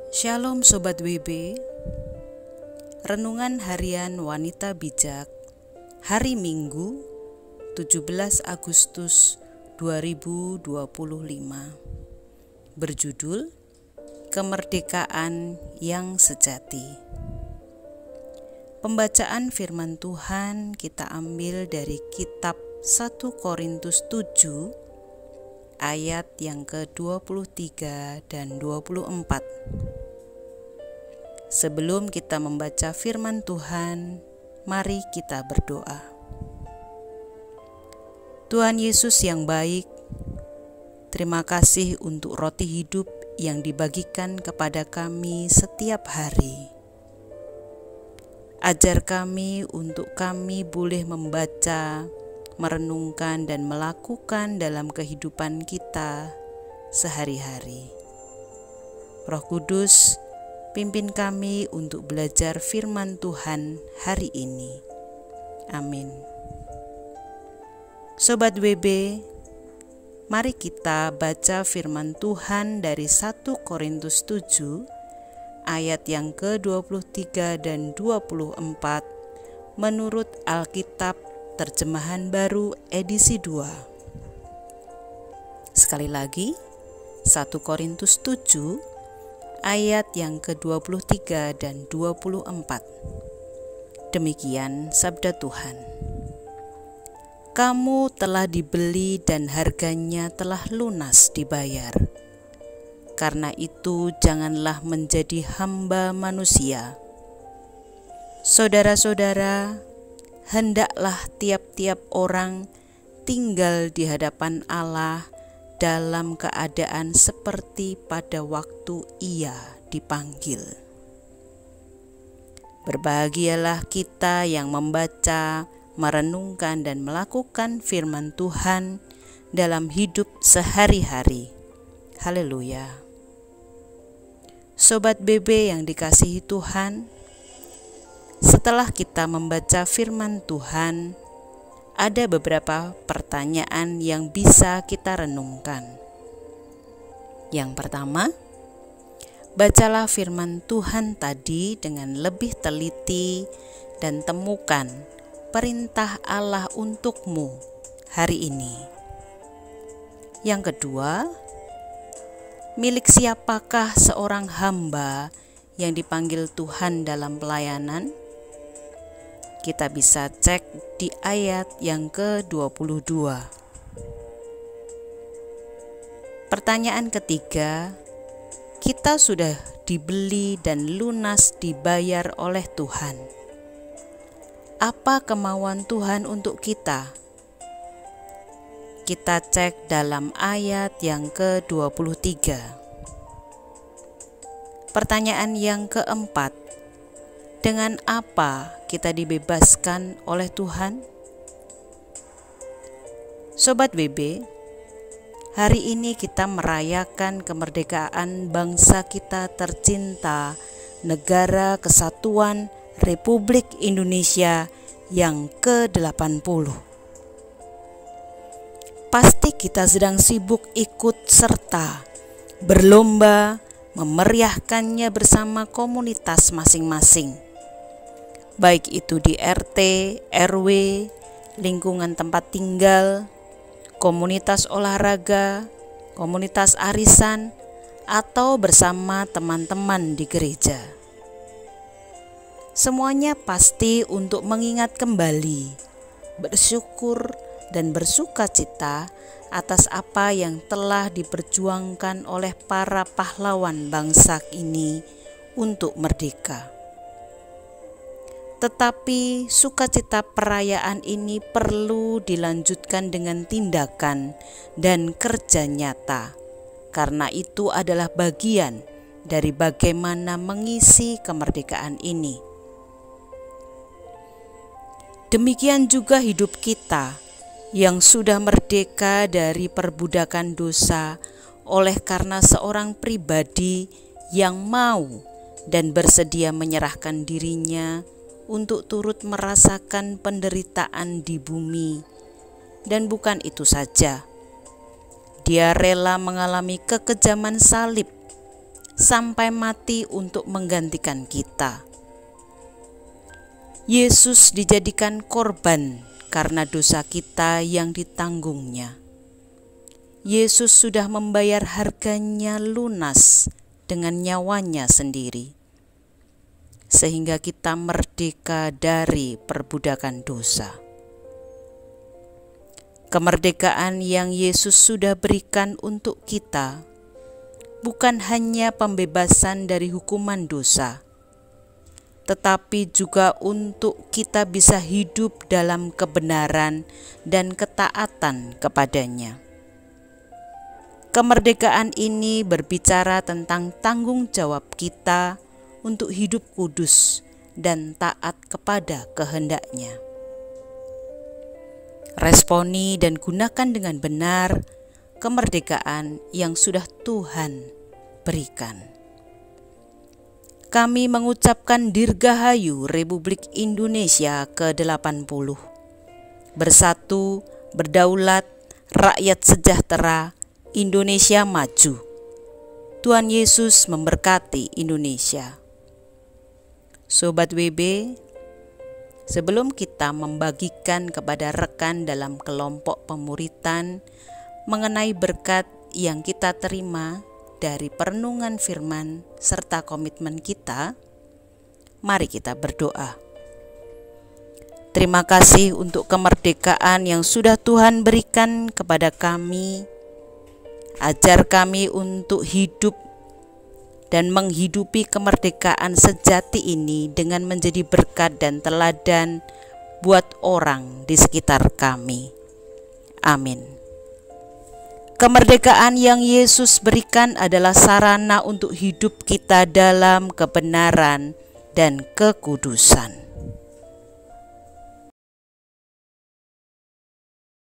Shalom Sobat WB. Renungan Harian Wanita Bijak Hari Minggu 17 Agustus 2025 berjudul Kemerdekaan yang Sejati. Pembacaan firman Tuhan kita ambil dari kitab 1 Korintus 7 ayat yang ke-23 dan 24. Sebelum kita membaca firman Tuhan, mari kita berdoa. Tuhan Yesus yang baik, terima kasih untuk roti hidup yang dibagikan kepada kami setiap hari. Ajar kami untuk kami boleh membaca, merenungkan dan melakukan dalam kehidupan kita sehari-hari. Roh Kudus, pimpin kami untuk belajar firman Tuhan hari ini. Amin. Sobat WB, mari kita baca firman Tuhan dari 1 Korintus 7 ayat yang ke-23 dan 24 menurut Alkitab Terjemahan Baru edisi 2. Sekali lagi, 1 Korintus 7 ayat yang ke-23 dan 24. Demikian sabda Tuhan. Kamu telah dibeli dan harganya telah lunas dibayar. Karena itu janganlah menjadi hamba manusia. Saudara-saudara, hendaklah tiap-tiap orang tinggal di hadapan Allah dalam keadaan seperti pada waktu ia dipanggil. Berbahagialah kita yang membaca, merenungkan dan melakukan firman Tuhan dalam hidup sehari-hari. Haleluya. Sobat BB yang dikasihi Tuhan, setelah kita membaca firman Tuhan, ada beberapa pertanyaan yang bisa kita renungkan. Yang pertama, bacalah firman Tuhan tadi dengan lebih teliti dan temukan perintah Allah untukmu hari ini. Yang kedua, milik siapakah seorang hamba yang dipanggil Tuhan dalam pelayanan? Kita bisa cek di ayat yang ke-22. Pertanyaan ketiga, kita sudah dibeli dan lunas dibayar oleh Tuhan. Apa kemauan Tuhan untuk kita? Kita cek dalam ayat yang ke-23. Pertanyaan yang keempat, dengan apa kita dibebaskan oleh Tuhan? Sobat WB, hari ini kita merayakan kemerdekaan bangsa kita tercinta, Negara Kesatuan Republik Indonesia yang ke-80. Pasti kita sedang sibuk ikut serta, berlomba, memeriahkannya bersama komunitas masing-masing. Baik itu di RT, RW, lingkungan tempat tinggal, komunitas olahraga, komunitas arisan, atau bersama teman-teman di gereja. Semuanya pasti untuk mengingat kembali, bersyukur dan bersukacita atas apa yang telah diperjuangkan oleh para pahlawan bangsa ini untuk merdeka. Tetapi sukacita perayaan ini perlu dilanjutkan dengan tindakan dan kerja nyata, karena itu adalah bagian dari bagaimana mengisi kemerdekaan ini. Demikian juga hidup kita yang sudah merdeka dari perbudakan dosa oleh karena seorang pribadi yang mau dan bersedia menyerahkan dirinya untuk turut merasakan penderitaan di bumi. Dan bukan itu saja, dia rela mengalami kekejaman salib sampai mati untuk menggantikan kita. Yesus dijadikan korban karena dosa kita yang ditanggungnya. Yesus sudah membayar harganya lunas dengan nyawanya sendiri, sehingga kita merdeka dari perbudakan dosa. Kemerdekaan yang Yesus sudah berikan untuk kita bukan hanya pembebasan dari hukuman dosa, tetapi juga untuk kita bisa hidup dalam kebenaran dan ketaatan kepadanya. Kemerdekaan ini berbicara tentang tanggung jawab kita untuk hidup kudus dan taat kepada kehendak-Nya. Responi dan gunakan dengan benar kemerdekaan yang sudah Tuhan berikan. Kami mengucapkan Dirgahayu Republik Indonesia ke-80. Bersatu, berdaulat, rakyat sejahtera, Indonesia maju. Tuhan Yesus memberkati Indonesia. Sobat WB, sebelum kita membagikan kepada rekan dalam kelompok pemuritan mengenai berkat yang kita terima dari perenungan firman serta komitmen kita, mari kita berdoa. Terima kasih untuk kemerdekaan yang sudah Tuhan berikan kepada kami. Ajar kami untuk hidup dan menghidupi kemerdekaan sejati ini dengan menjadi berkat dan teladan buat orang di sekitar kami. Amin. Kemerdekaan yang Yesus berikan adalah sarana untuk hidup kita dalam kebenaran dan kekudusan.